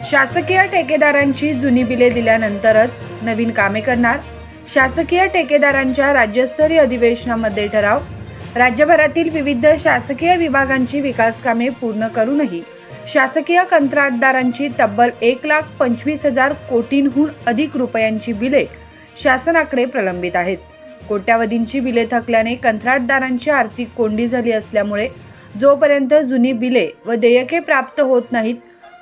शासकीय ठेकेदारांची जुनी बिले दिल्यानंतरच नवीन कामे करणार. शासकीय ठेकेदारांच्या राज्यस्तरीय अधिवेशनामध्ये ठराव. राज्यभरातील विविध शासकीय विभागांची विकास कामे पूर्ण करूनही शासकीय कंत्राटदारांची तब्बल 1,25,000 कोटींहून अधिक रुपयांची बिले शासनाकडे प्रलंबित आहेत. कोट्यावधींची बिले थकल्याने कंत्राटदारांची आर्थिक कोंडी झाली असल्यामुळे जोपर्यंत जुनी बिले व देयके प्राप्त होत नाहीत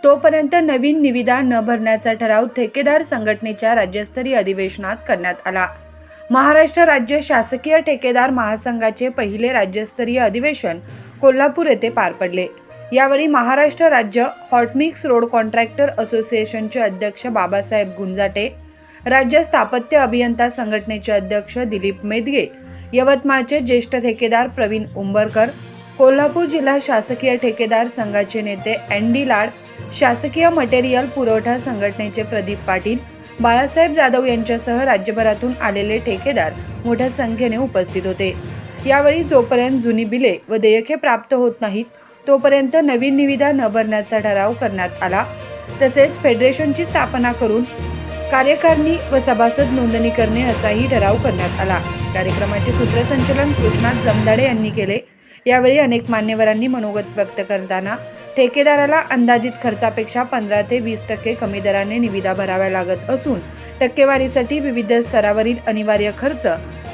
तोपर्यंत नवीन निविदा न भरण्याचा ठराव ठेकेदार संघटनेच्या राज्यस्तरीय अधिवेशनात करण्यात आला. महाराष्ट्र राज्य शासकीय ठेकेदार महासंघाचे पहिले राज्यस्तरीय अधिवेशन कोल्हापूर येथे पार पडले. यावेळी महाराष्ट्र राज्य हॉटमिक्स रोड कॉन्ट्रॅक्टर असोसिएशनचे अध्यक्ष बाबासाहेब गुंजाटे, राज्य स्थापत्य अभियंता संघटनेचे अध्यक्ष दिलीप मेदगे, यवतमाळचे ज्येष्ठ ठेकेदार प्रवीण उंबरकर, कोल्हापूर जिल्हा शासकीय ठेकेदार संघाचे नेते एन.डी. लाड, शासकीय मटेरियल पुरवठा संघटनेचे प्रदीप पाटील, बाळासाहेब जाधव यांच्यासह राज्यभरातून आलेले ठेकेदार मोठ्या संख्येने उपस्थित होते. यावेळी जोपर्यंत जुनी बिले व देयके प्राप्त होत नाहीत तोपर्यंत नवीन निविदा न भरण्याचा ठराव करण्यात आला. तसेच फेडरेशनची स्थापना करून कार्यकारिणी व सभासद नोंदणी करणे असाही ठराव करण्यात आला. कार्यक्रमाचे सूत्रसंचालन कृष्णात जमदाडे यांनी केले. यावेळी अनेक मान्यवरांनी मनोगत व्यक्त करताना ठेकेदाराला अंदाजित खर्चापेक्षा 15 ते 20% कमी दराने निविदा भराव्या लागत असून टक्केवारीसाठी विविध स्तरावरील अनिवार्य खर्च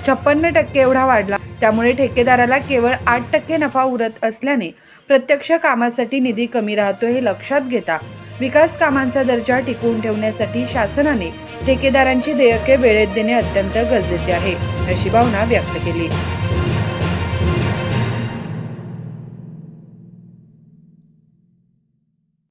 56% एवढा वाढला. त्यामुळे ठेकेदाराला केवळ 8% नफा उरत असल्याने प्रत्यक्ष कामासाठी निधी कमी राहतो. हे लक्षात घेता विकास कामांचा दर्जा टिकवून ठेवण्यासाठी शासनाने ठेकेदारांची देयके वेळेत देणे अत्यंत गरजेचे आहे, अशी भावना व्यक्त केली.